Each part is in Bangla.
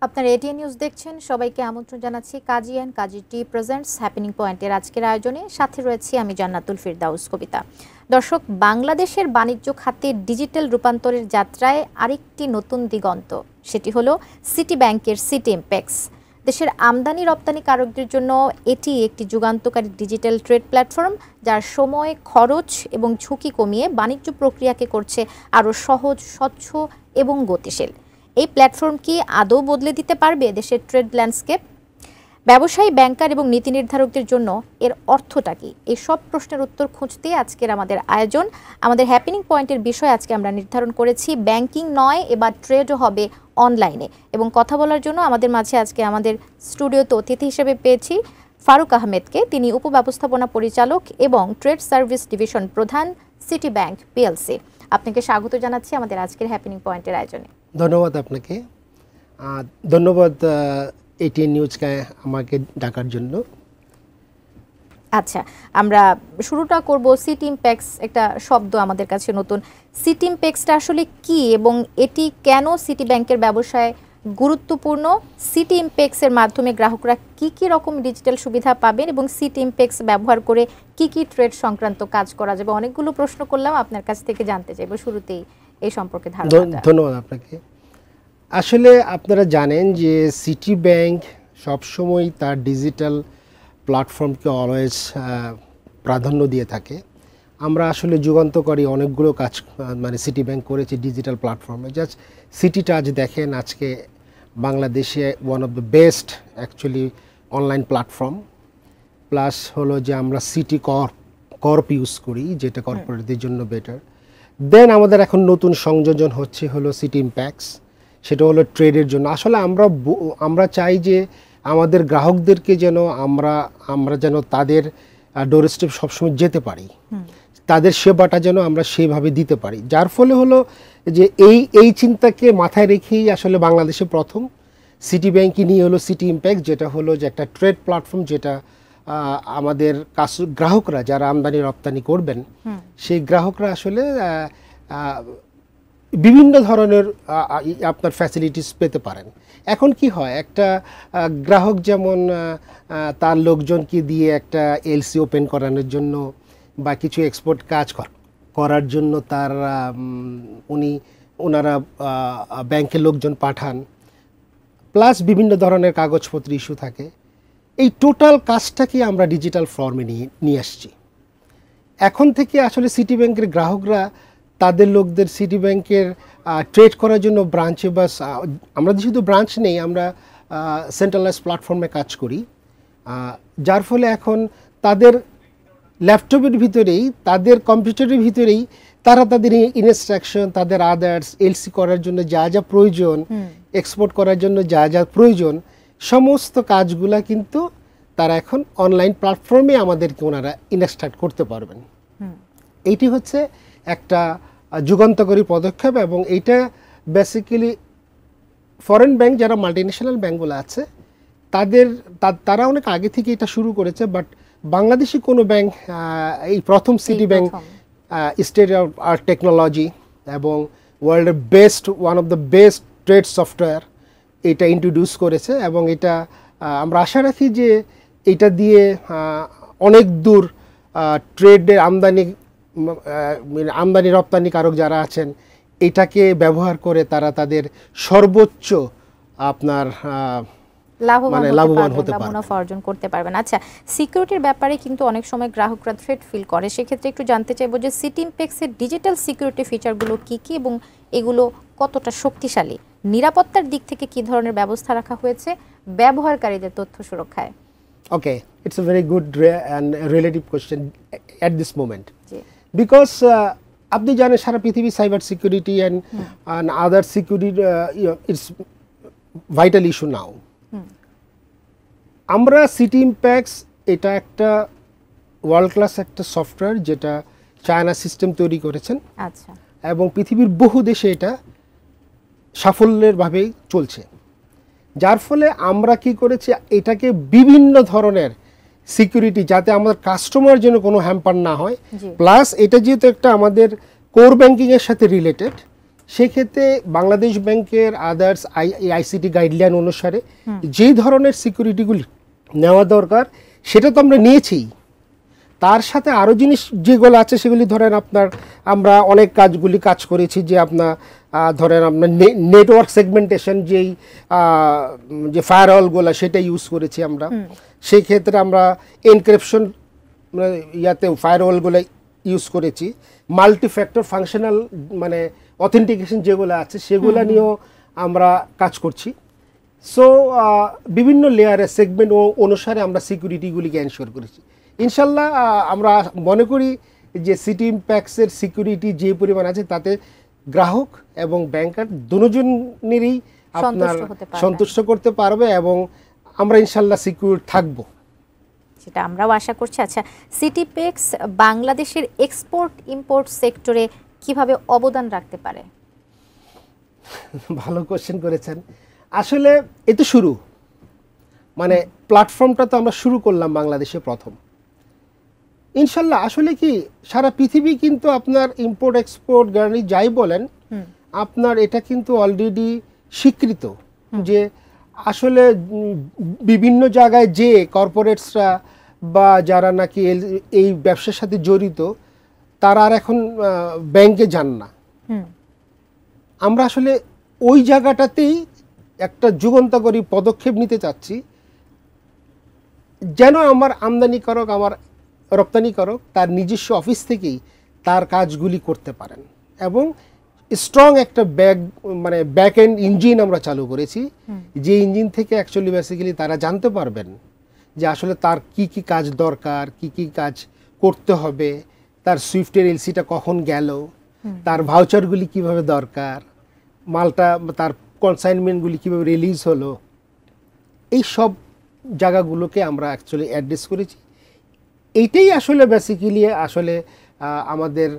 আপনারা এটিএন নিউজ দেখছেন। সবাইকে আমন্ত্রণ জানাচ্ছি Kazi and Kazi tea presents happening পয়েন্টের আজকের আয়োজনে। সাথে রয়েছি আমি জান্নাতুল ফিরদাউস কবিতা। দর্শক, বাংলাদেশের বাণিজ্য খাতে ডিজিটাল রূপান্তরের যাত্রায় আরেকটি নতুন দিগন্ত, সেটি হলো সিটি ব্যাংকের সিটি ইমপ্যাক্স। দেশের আমদানি রপ্তানিকারকদের জন্য এটি একটি যুগান্তকারী ডিজিটাল ট্রেড প্ল্যাটফর্ম, যার সময়, খরচ এবং ঝুঁকি কমিয়ে বাণিজ্য প্রক্রিয়াকে করছে আরও সহজ, স্বচ্ছ এবং গতিশীল। এই প্ল্যাটফর্ম কি আদৌ বদলে দিতে পারবে দেশের ট্রেড ল্যান্ডস্কেপ? ব্যবসায়ী, ব্যাংকার এবং নীতি নির্ধারকদের জন্য এর অর্থটা কি? এই সব প্রশ্নের উত্তর খুঁজতে আজকের আমাদের আয়োজন। আমাদের হ্যাপেনিং পয়েন্টের বিষয় আজকে আমরা নির্ধারণ করেছি ব্যাংকিং নয়, এবার ট্রেডও হবে অনলাইনে। এবং কথা বলার জন্য আমাদের মাঝে আজকে আমাদের স্টুডিওতে অতিথি হিসেবে পেয়েছি ফারুক আহমেদকে। তিনি উপব্যবস্থাপনা পরিচালক এবং ট্রেড সার্ভিস ডিভিশন প্রধান, সিটি ব্যাংক পিএলসি। আপনাকে স্বাগত জানাচ্ছি আমাদের আজকের হ্যাপেনিং পয়েন্টের আয়োজনে। ধন্যবাদ আপনাকে, ধন্যবাদ এটিএন নিউজকে আমাকে ডাকার জন্য। আচ্ছা, আমরা শুরুটা করব সিটি ইমপ্যাক্স। একটা শব্দ আমাদের কাছে নতুন। সিটি ইমপ্যাক্সটা আসলে কি এবং এটি কেন সিটি ব্যাংকের ব্যবসায় গুরুত্বপূর্ণ? সিটি ইমপ্যাক্সের মাধ্যমে গ্রাহকরা কি কি রকম ডিজিটাল সুবিধা পাবেন এবং সিটি ইমপ্যাক্স ব্যবহার করে কি কি ট্রেড সংক্রান্ত কাজ করা যাবে? অনেকগুলো প্রশ্ন করলাম, আপনার কাছ থেকে জানতে চাইব শুরুতেই এই সম্পর্কে ধারণা। ধন্যবাদ আপনাকে। আসলে আপনারা জানেন যে সিটি ব্যাংক সবসময় তার ডিজিটাল প্ল্যাটফর্মকে অলওয়েজ প্রাধান্য দিয়ে থাকে। আমরা আসলে যুগান্তকারী অনেকগুলো কাজ মানে সিটি ব্যাংক করেছে ডিজিটাল প্ল্যাটফর্মে। জাস্ট সিটিটা আজ দেখেন, আজকে বাংলাদেশে one of the best actually online platform. Plus হলো যে আমরা সিটি কর্প ইউজ করি, যেটা কর্পোরেটদের জন্য বেটার। দেন আমাদের এখন নতুন সংযোজন হচ্ছে হলো সিটি ইমপ্যাক্স, সেটা হলো ট্রেডের জন্য। আসলে আমরা চাই যে আমাদের গ্রাহকদেরকে যেন আমরা যেন তাদের ডোরস্টেপ সবসময় যেতে পারি, তাদের সেবাটা যেন আমরা সেইভাবে দিতে পারি। যার ফলে হলো যে এই চিন্তাকে মাথায় রেখেই আসলে বাংলাদেশে প্রথম সিটি ব্যাংকই নিয়ে হলো সিটি ইমপ্যাক্ট, যেটা হলো যে একটা ট্রেড প্ল্যাটফর্ম, যেটা আমাদের গ্রাহকরা যারা আমদানি রপ্তানি করবেন সেই গ্রাহকরা আসলে বিভিন্ন ধরনের আপনার ফ্যাসিলিটিস পেতে পারেন। এখন কি হয়, একটা গ্রাহক যেমন তার লোকজনকে দিয়ে একটা এলসি ওপেন করানোর জন্য বা কিছু এক্সপোর্ট কাজ করার জন্য ওনারা ব্যাংকের লোকজন পাঠান, প্লাস বিভিন্ন ধরনের কাগজপত্র ইস্যু থাকে। এই টোটাল কাজটাকে আমরা ডিজিটাল ফর্মে নিয়ে আসছি। এখন থেকে আসলে সিটি ব্যাংকের গ্রাহকরা তাদের লোকদের সিটি ব্যাংকের ট্রেড করার জন্য ব্রাঞ্চে আমরা শুধু ব্রাঞ্চ নেই, আমরা সেন্ট্রালাইজ প্ল্যাটফর্মে কাজ করি। যার ফলে এখন তাদের ল্যাপটপের ভিতরেই, তাদের কম্পিউটারের ভিতরেই তারা তাদের ইনস্ট্রাকশন, তাদের আদার্স, এলসি করার জন্য যা যা প্রয়োজন, এক্সপোর্ট করার জন্য যা যা প্রয়োজন, সমস্ত কাজগুলা কিন্তু তারা এখন অনলাইন প্ল্যাটফর্মে আমাদেরকে ওনারা ইনস্ট্রাক্ট করতে পারবেন। এইটি হচ্ছে একটা যুগান্তকারী পদক্ষেপ এবং এইটা বেসিক্যালি ফরেন ব্যাংক, যারা মাল্টিন্যাশনাল ব্যাংকগুলো আছে তারা অনেক আগে থেকে এটা শুরু করেছে, বাট বাংলাদেশি কোনো ব্যাংক এই প্রথম city bank state of art technology এবং ওয়ার্ল্ডের one of the best trade software এটা ইন্ট্রোডিউস করেছে। এবং এটা আমরা আশা রাখি যে এটা দিয়ে অনেক দূর ট্রেডের আমদানি রপ্তানিকারক যারা আছেন এটাকে ব্যবহার করে তারা তাদের সর্বোচ্চ আপনার লাভবান হতে পারবেন, মুনাফা অর্জন করতে পারবেন। আচ্ছা, সিকিউরিটির ব্যাপারে কিন্তু অনেক সময় গ্রাহকরা থ্রেট ফিল করে। সেক্ষেত্রে একটু জানতে চাইবো যে সিটি ইমপ্যাক্সের ডিজিটাল সিকিউরিটি ফিচারগুলো কি কি এবং এগুলো কতটা শক্তিশালী? নিরাপত্তার দিক থেকে কি ধরনের ব্যবস্থা রাখা হয়েছে ব্যবহারকারীদের তথ্য সুরক্ষায়? Okay, it's a very good and relative question at this moment, because আপনি জানেন সারা পৃথিবী cyber security and other security it's vital issue now. আমরা সিটি ইমপ্যাক্স এটা একটা ওয়ার্ল্ড ক্লাস একটা সফটওয়্যার, যেটা চায়না সিস্টেম তৈরি করেছেন। আচ্ছা। এবং পৃথিবীর বহু দেশে এটা সাফল্যের ভাবেই চলছে। যার ফলে আমরা কি করেছি, এটাকে বিভিন্ন ধরনের সিকিউরিটি, যাতে আমাদের কাস্টমার যেন কোনো হ্যাম্পার না হয়, প্লাস এটা যেহেতু একটা আমাদের কোর ব্যাংকিংয়ের সাথে রিলেটেড, সেক্ষেত্রে বাংলাদেশ ব্যাংকের আদার্স আইসিটি গাইডলাইন অনুসারে যেই ধরনের সিকিউরিটিগুলি নেওয়া দরকার সেটা তো আমরা নিয়েছি। তার সাথে আরও জিনিস যেগুলো আছে সেগুলি ধরেন আপনার আমরা অনেক কাজ করেছি, যে আপনার ধরেন আপনার নেটওয়ার্ক সেগমেন্টেশন যে ফায়ারওয়ালগুলো সেটা ইউজ করেছি আমরা। সেই ক্ষেত্রে আমরা এনক্রিপশন ইয়াতে ফায়ারওয়ালগুলো ইউজ করেছি। মাল্টি ফ্যাক্টর ফাংশনাল মানে অথেন্টিকেশন যেগুলো আছে সেগুলো নিয়েও আমরা কাজ করছি। সো বিভিন্ন লেয়ারের সেগমেন্ট অনুসারে আমরা সিকিউরিটিগুলিকে এনশিওর করেছি। ইনশাল্লাহ আমরা মনে করি যে সিটি ইম্প্যাক্টসের সিকিউরিটি যে পরিমাণ আছে তাতে গ্রাহক এবং ব্যাংকার দুজনেরই আপনার সন্তুষ্ট করতে পারবে এবং আমরা ইনশাল্লাহ সিকিউর থাকব, সেটা আমরাও আশা করছি। আচ্ছা, সিটিপ্যাক্স বাংলাদেশের এক্সপোর্ট ইম্পোর্ট সেক্টরে কিভাবে অবদান রাখতে পারে? ভালো কোশ্চেন করেছেন। আসলে এ তো শুরু, মানে প্ল্যাটফর্মটা তো আমরা শুরু করলাম বাংলাদেশে প্রথম। ইনশাল্লাহ আসলে কি সারা পৃথিবী কিন্তু আপনার ইম্পোর্ট এক্সপোর্ট গ্যারান্টি যাই বলেন আপনার এটা কিন্তু অলরেডি স্বীকৃত যে আসলে বিভিন্ন জায়গায় যে কর্পোরেটসরা বা যারা নাকি এই ব্যবসার সাথে জড়িত তারা আর এখন ব্যাংকে যান না। আমরা আসলে ওই জায়গাটাতেই একটা যুগান্তকারী পদক্ষেপ নিতে চাচ্ছি, যেন আমার আমদানিকারক আমার রপ্তানিকারক তার নিজস্ব অফিস থেকেই তার কাজগুলি করতে পারেন এবং স্ট্রং একটা ব্যাক এন্ড ইঞ্জিন আমরা চালু করেছি, যে ইঞ্জিন থেকে অ্যাকচুয়ালি বেসিক্যালি তারা জানতে পারবেন যে আসলে তার কি কি কাজ দরকার, কি কি কাজ করতে হবে, তার সুইফটের এলসিটা কখন গেল, তার ভাউচারগুলি কিভাবে দরকার, মালটা তার কনসাইনমেন্টগুলি কীভাবে রিলিজ হলো, এই সব জায়গাগুলোকে আমরা অ্যাকচুয়ালি অ্যাড্রেস করেছি। এইটাই আসলে বেসিক্যালি আসলে আমাদের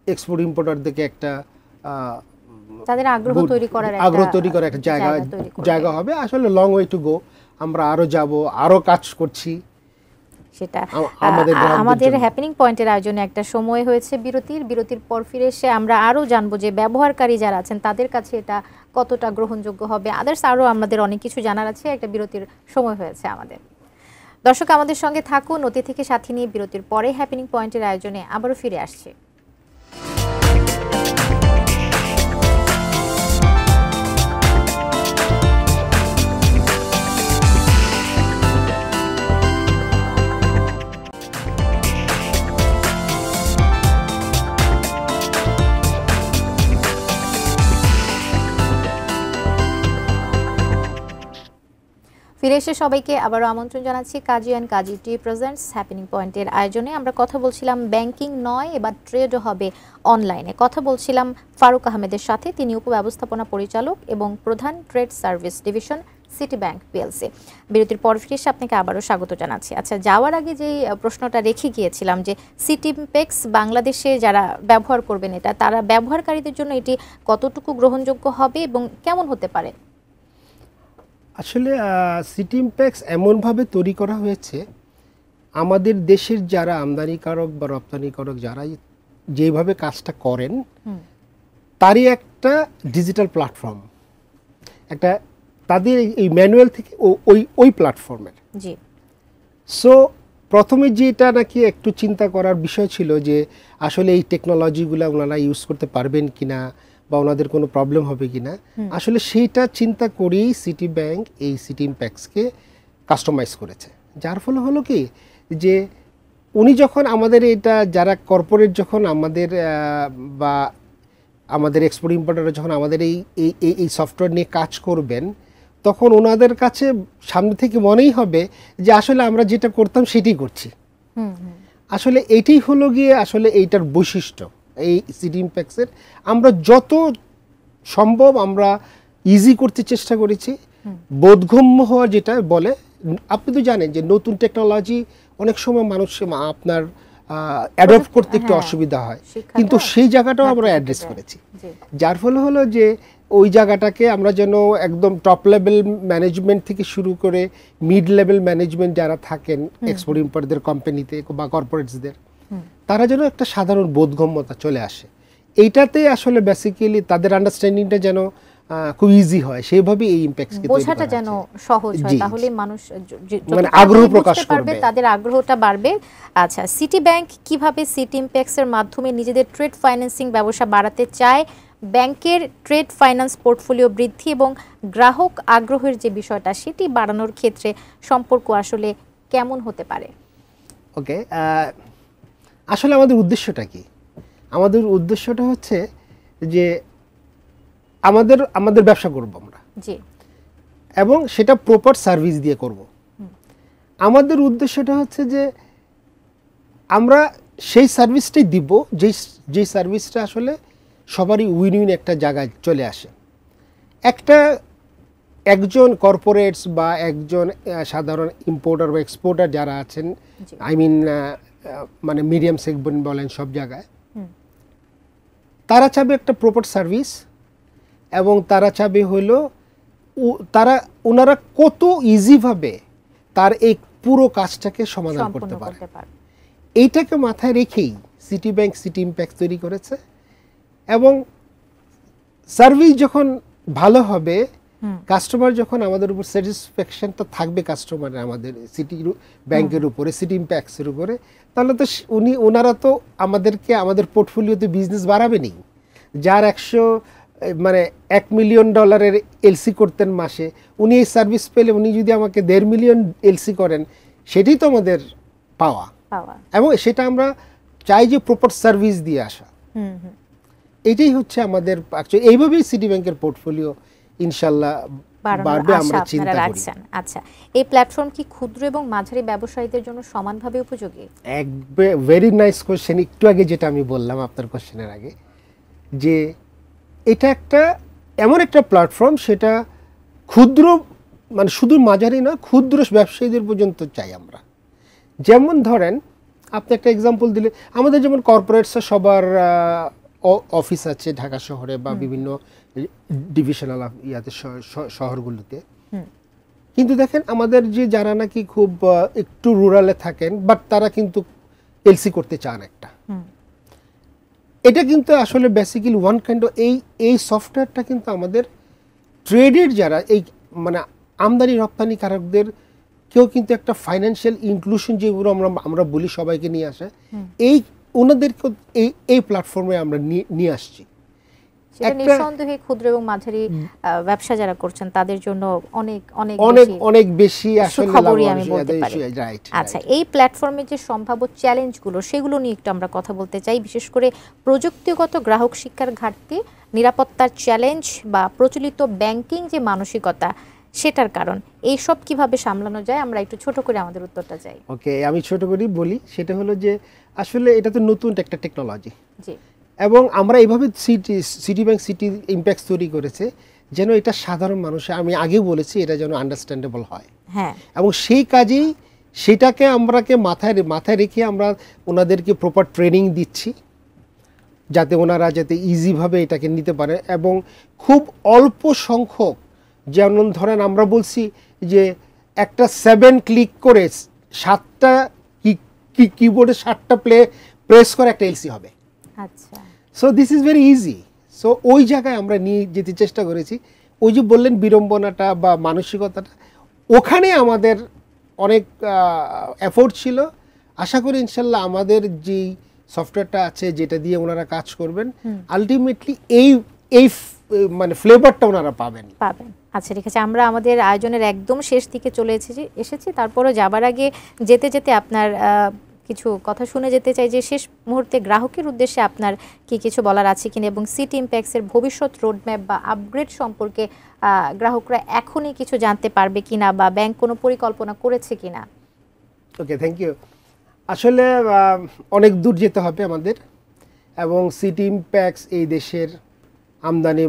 এক্সপোর্ট ইম্পোর্টারদেরকে একটা তাদের আগ্রহ তৈরি করার একটা জায়গা হবে। আসলে লং ওয়ে টু গো, আমরা আরও যাব, আরও কাজ করছি। সেটা আমাদের হ্যাপেনিং পয়েন্টের আয়োজনে একটা সময় হয়েছে বিরতির পর ফিরে এসে আমরা আরও জানবো যে ব্যবহারকারী যারা আছেন তাদের কাছে এটা কতটা গ্রহণযোগ্য হবে। আদার্স আরও আমাদের অনেক কিছু জানার আছে। একটা বিরতির সময় হয়েছে আমাদের। দর্শক আমাদের সঙ্গে থাকুন, অতি থেকে সাথী নিয়ে বিরতির পরে হ্যাপেনিং পয়েন্টের আয়োজনে আবারও ফিরে আসছে। ফিরে এসে সবাইকে আবারও আমন্ত্রণ জানাচ্ছি Kazi and Kazi tea presents happening পয়েন্টের আয়োজনে। আমরা কথা বলছিলাম ব্যাংকিং নয়, এবার ট্রেডও হবে অনলাইনে। কথা বলছিলাম ফারুক আহমেদের সাথে, তিনি উপব্যবস্থাপনা পরিচালক এবং প্রধান trade service division city bank PLC. বিরতির পর ফিরে এসে আপনাকে আবারও স্বাগত জানাচ্ছি। আচ্ছা, যাওয়ার আগে যেই প্রশ্নটা রেখে গিয়েছিলাম যে সিটিপ্যাক্স বাংলাদেশে যারা ব্যবহার করবেন এটা, তারা ব্যবহারকারীদের জন্য এটি কতটুকু গ্রহণযোগ্য হবে এবং কেমন হতে পারে? আসলে সিটি ইম্প্যাক্টস এমনভাবে তৈরি করা হয়েছে আমাদের দেশের যারা আমদানিকারক বা রপ্তানিকারক যারা যেভাবে কাজটা করেন তারই একটা ডিজিটাল প্ল্যাটফর্ম, একটা তাদের এই ম্যানুয়াল থেকে ওই প্ল্যাটফর্মের। জি। সো প্রথমে যেটা নাকি একটু চিন্তা করার বিষয় ছিল যে আসলে এই টেকনোলজিগুলো ওনারা ইউজ করতে পারবেন কিনা বা ওনাদের কোনো প্রবলেম হবে কিনা, আসলে সেইটা চিন্তা করেই সিটি ব্যাংক এই সিটি ইম্প্যাক্টসকে কাস্টমাইজ করেছে। যার ফলে হলো কি যে উনি যখন আমাদের এটা যারা কর্পোরেট যখন আমাদের বা আমাদের এক্সপোর্ট ইম্পোর্টাররা যখন আমাদের এই সফটওয়্যার নিয়ে কাজ করবেন তখন ওনাদের কাছে সামনে থেকে মনেই হবে যে আসলে আমরা যেটা করতাম সেটাই করছি। আসলে এইটাই হলো গিয়ে আসলে এইটার বৈশিষ্ট্য এই সিটি ইম্প্যাক্টসের। আমরা যত সম্ভব আমরা ইজি করতে চেষ্টা করেছি, বোধগম্য হওয়া যেটা বলে। আপনি তো জানেন যে নতুন টেকনোলজি অনেক সময় মানুষ আপনার অ্যাডপ্ট করতে একটু অসুবিধা হয়, কিন্তু সেই জায়গাটাও আমরা অ্যাড্রেস করেছি। যার ফলে হলো যে ওই জায়গাটাকে আমরা যেন একদম টপ লেভেল ম্যানেজমেন্ট থেকে শুরু করে মিড লেভেল ম্যানেজমেন্ট যারা থাকেন এক্সপোর্ট ইম্পোর্টদের কোম্পানিতে বা কর্পোরেটসদের, তারা যেন একটা সাধারণ বোধগম্যতা চলে আসে, এইটাতে আসলে বেসিক্যালি তাদের আন্ডারস্ট্যান্ডিংটা যেন খুব ইজি হয়, সেইভাবে এই ইমপ্যাক্টস বোঝাটা যেন সহজ হয়, তাহলে মানুষ মানে আগ্রহ প্রকাশ করবে, তাদের আগ্রহটা বাড়বে। আচ্ছা, সিটি ব্যাংক কিভাবে সিটি ইমপ্যাক্টস এর মাধ্যমে নিজেদের ট্রেড ফাইন্যান্সিং ব্যবসা বাড়াতে চায়? ব্যাংকের ট্রেড ফাইন্যান্স পোর্টফোলিও বৃদ্ধি এবং গ্রাহক আগ্রহের যে বিষয়টা সেটি বাড়ানোর ক্ষেত্রে সম্পর্ক আসলে কেমন হতে পারে? ওকে, আসলে আমাদের উদ্দেশ্যটা কি? আমাদের উদ্দেশ্যটা হচ্ছে যে আমাদের ব্যবসা করব আমরা, জি, এবং সেটা প্রপার সার্ভিস দিয়ে করব। আমাদের উদ্দেশ্যটা হচ্ছে যে আমরা সেই সার্ভিসটাই দিব যেই সার্ভিসটা আসলে সবারই উইন উইন একটা জায়গায় চলে আসে। একজন কর্পোরেটস বা একজন সাধারণ ইম্পোর্টার বা এক্সপোর্টার যারা আছেন, আই মিন মানে মিডিয়াম সেগমেন্ট বলেন, সব জায়গায় তারা চাবে একটা প্রপার সার্ভিস, এবং তারা চাবে হলো ওনারা কত ইজিভাবে তার এই পুরো কাজটাকে সমাধান করতে পারে। এইটাকে মাথায় রেখেই সিটি ব্যাংক সিটি ইমপ্যাক্ট তৈরি করেছে, এবং সার্ভিস যখন ভালো হবে, কাস্টমার যখন আমাদের উপর স্যাটিসফ্যাকশনটা থাকবে কাস্টমারের আমাদের সিটি ব্যাংকের উপরে, সিটি ইমপ্যাক্টসের উপরে, তাহলে তো ওনারা তো আমাদের পোর্টফোলিওতে বিজনেস বাড়াবেনই। যার 1 মিলিয়ন ডলারের এলসি করতেন মাসে, উনি এই সার্ভিস পেলে, উনি যদি আমাকে 1.5 মিলিয়ন এলসি করেন, সেটাই তো আমাদের পাওয়া। এবং সেটা আমরা চাই যে প্রপার সার্ভিস দিয়ে আসা। এটাই হচ্ছে আমাদের এইভাবেই সিটি ব্যাংকের পোর্টফোলিও ইনশাআল্লাহ বাড়বে আমরা চিন্তা করি। আচ্ছা, এই প্ল্যাটফর্ম কি ক্ষুদ্র এবং মাঝারি ব্যবসায়ীদের জন্য সমানভাবে উপযোগী? Very nice question. একটু আগে যেটা আমি বললাম আপনার কোশ্চেনের আগে, যে এটা এমন একটা প্ল্যাটফর্ম, সেটা ক্ষুদ্র মানে শুধু মাঝারি না, ক্ষুদ্র ব্যবসায়ীদের পর্যন্ত চাই আমরা। যেমন ধরেন, আপনি একটা এক্সাম্পল দিলে, আমাদের যেমন কর্পোরেটসের সবার অফিস আছে ঢাকা শহরে বা বিভিন্ন ডিভিশনাল শহরগুলোতে, কিন্তু দেখেন আমাদের যারা নাকি খুব একটু রুরালে থাকেন, বাট তারা কিন্তু এলসি করতে চান একটা, এটা কিন্তু আসলে বেসিক্যালি ওয়ান কাইন্ড অফ এই সফটওয়্যারটা কিন্তু আমাদের ট্রেডের যারা এই মানে আমদানি রপ্তানিকারকদের কেউ কিন্তু একটা ফাইন্যান্সিয়াল ইনক্লুশন যেগুলো আমরা বলি সবাইকে নিয়ে আসে, ওনাদেরকে এই প্ল্যাটফর্মে আমরা নিয়ে আসছি। নিঃসন্দেহে ক্ষুদ্র এবং মাঝারি ব্যবসা যারা করছেন তাদের জন্য অনেক অনেক অনেক বেশি আসলে খবরই আমি বলতে পারি। আচ্ছা, এই প্ল্যাটফর্মে যে সম্ভাব্য চ্যালেঞ্জগুলো, সেগুলো নিয়ে একটু আমরা কথা বলতে চাই। বিশেষ করে প্রযুক্তিগত গ্রাহক শিক্ষার ঘাটতি, নিরাপত্তার চ্যালেঞ্জ বা প্রচলিত ব্যাংকিং যে মানসিকতা, সেটার কারণ, এইসব কিভাবে সামলানো যায়, আমরা একটু ছোট করে আমাদের উত্তরটা চাই। ওকে, আমি ছোট করে বলি। সেটা হলো যে আসলে এটা তো নতুন একটা টেকনোলজি, জি, এবং আমরা এইভাবে সিটি ব্যাংক সিটি ইমপ্যাক্ট তৈরি করেছে যেন এটা সাধারণ মানুষ, আমি আগেও বলেছি, এটা যেন আন্ডারস্ট্যান্ডেবল হয়। হ্যাঁ, এবং সেই কাজেই সেটাকে মাথায় রেখে আমরা ওনাদেরকে প্রপার ট্রেনিং দিচ্ছি, যাতে ওনারা যাতে ইজিভাবে এটাকে নিতে পারে। এবং খুব অল্প সংখ্যক, যেমন ধরেন আমরা বলছি যে একটা 7 ক্লিক করে 7টা কিবোর্ডে 7টা প্রেস করে একটা এলসি হবে। আচ্ছা, so this is very easy. So ওই জায়গায় আমরা নিয়ে যেতে চেষ্টা করেছি। ওই যে বললেন বিড়ম্বনাটা বা মানসিকতাটা, ওখানে আমাদের অনেক এফোর্ট ছিল। আশা করি ইনশাল্লাহ আমাদের যেই সফটওয়্যারটা আছে, যেটা দিয়ে ওনারা কাজ করবেন, আলটিমেটলি এই মানে ফ্লেভারটা ওনারা পাবেন। আচ্ছা, ঠিক আছে, আমরা আমাদের আয়োজনের একদম শেষ দিকে চলে এসেছি। তারপরে যাবার আগে যেতে আপনার কিছু কথা শুনে যেতে চাই যে শেষ মুহূর্তে গ্রাহকের উদ্দেশ্যে আপনার কি কিছু বলার আছে কিনা, এবং সিটি ইমপ্যাক্টসের ভবিষ্যৎ রোডম্যাপ বা আপগ্রেড সম্পর্কে গ্রাহকরা এখনই কিছু জানতে পারবে কিনা, বা ব্যাংক কোনো পরিকল্পনা করেছে কিনা? ওকে, থ্যাংক ইউ। আসলে অনেক দূর যেতে হবে আমাদের, এবং সিটি ইমপ্যাক্টস এই দেশের আমদানি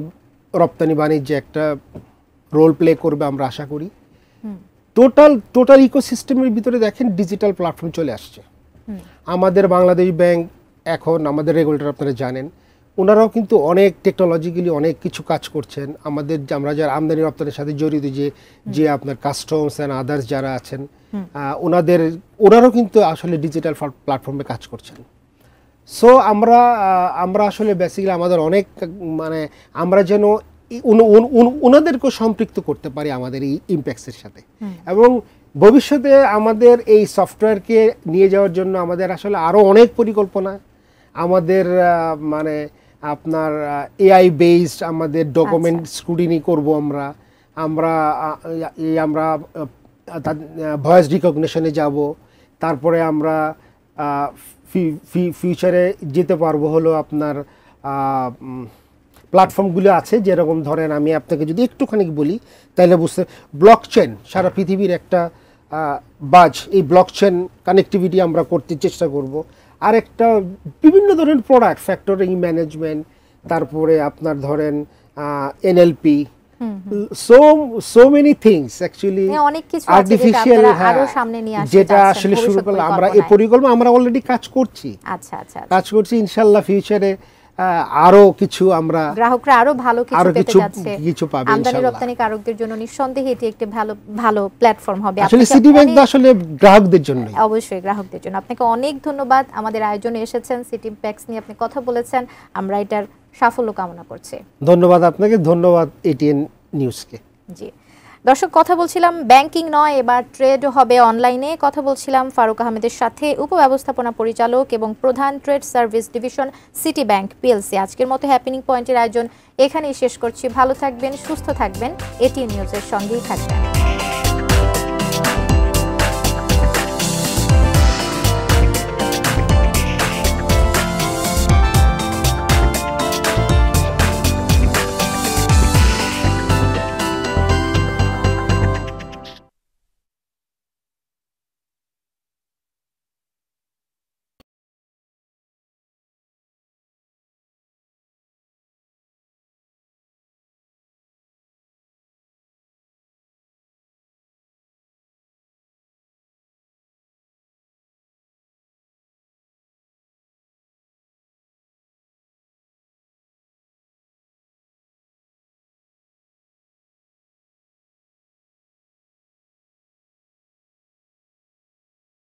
রপ্তানি বাণিজ্যে একটা রোল প্লে করবে আমরা আশা করি। টোটাল ইকোসিস্টেমের ভিতরে দেখেন ডিজিটাল প্ল্যাটফর্ম চলে আসছে। আমাদের বাংলাদেশ ব্যাংক এখন, আমাদের রেগুলেটর আপনারা জানেন, ওনারাও কিন্তু অনেক টেকনোলজিক্যালি অনেক কিছু কাজ করছেন। আমরা যারা আমদানি রপ্তানির সাথে জড়িত যে আপনার কাস্টমস অ্যান্ড আদার্স যারা আছেন, ওনারাও কিন্তু আসলে ডিজিটাল প্ল্যাটফর্মে কাজ করছেন। সো আমরা আসলে বেসিক্যালি আমাদের অনেক মানে আমরা যেন ওনাদেরকেও সম্পৃক্ত করতে পারি আমাদের এই ইমপ্যাক্টসের সাথে, এবং ভবিষ্যতে আমাদের এই সফটওয়্যারকে নিয়ে যাওয়ার জন্য আমাদের আসলে আরও অনেক পরিকল্পনা। আমাদের মানে আপনার এআই বেসড আমাদের ডকুমেন্ট স্ক্রুটিনি করব আমরা ভয়েস রিকগনিশনে যাব, তারপরে আমরা ফিউচারে যেতে পারবো হলো আপনার প্ল্যাটফর্মগুলো আছে, যেরকম ধরেন আমি আপনাকে যদি একটুখানি বলি তাহলে বুঝতে, ব্লকচেন সারা পৃথিবীর একটা বাজ, এই ব্লকচেন কানেক্টিভিটি আমরা করতে চেষ্টা করব। আর একটা বিভিন্ন ধরনের প্রোডাক্ট, ফ্যাক্টরিং ম্যানেজমেন্ট, তারপরে আপনার ধরেন NLP, so many things actually, অনেক কিছু আছে যেটা আপনারা আরো সামনে নিয়ে আসতে যেটা আসলে শুরু করলাম আমরা, এই পরিকল্পনা আমরা অলরেডি কাজ করছি। আচ্ছা আচ্ছা কাজ করছি, ইনশাআল্লাহ ফিউচারে আরো কিছু আমরা গ্রাহকরা আরো ভালো কিছু পেতে যাচ্ছে, কিছু পাবে আমদানি ইনশাআল্লাহ। রপ্তানি কারকদের জন্য নিঃসন্দেহে এটি একটি ভালো প্ল্যাটফর্ম হবে। আসলে সিটি ব্যাংক আসলে গ্রাহকদের জন্য, অবশ্যই গ্রাহকদের জন্য। আপনাকে অনেক ধন্যবাদ, আমাদের আয়োজনে এসেছেন, সিটি ব্যাংকস নিয়ে আপনি কথা বলেছেন, আমরা এটার সাফল্য কামনা করছি। ধন্যবাদ আপনাকে, ধন্যবাদ এটিএন নিউজকে। জি দর্শক, কথা বলছিলাম ব্যাংকিং নয়, এবার ট্রেড হবে অনলাইনে। কথা বলছিলাম ফারুক আহমেদের সাথে, উপব্যবস্থাপনা পরিচালক এবং প্রধান trade service division city bank PLC. আজকের মতো হ্যাপেনিং পয়েন্টের আয়োজন এখানেই শেষ করছি। ভালো থাকবেন, সুস্থ থাকবেন, এটিএন নিউজের সঙ্গেই থাকবেন।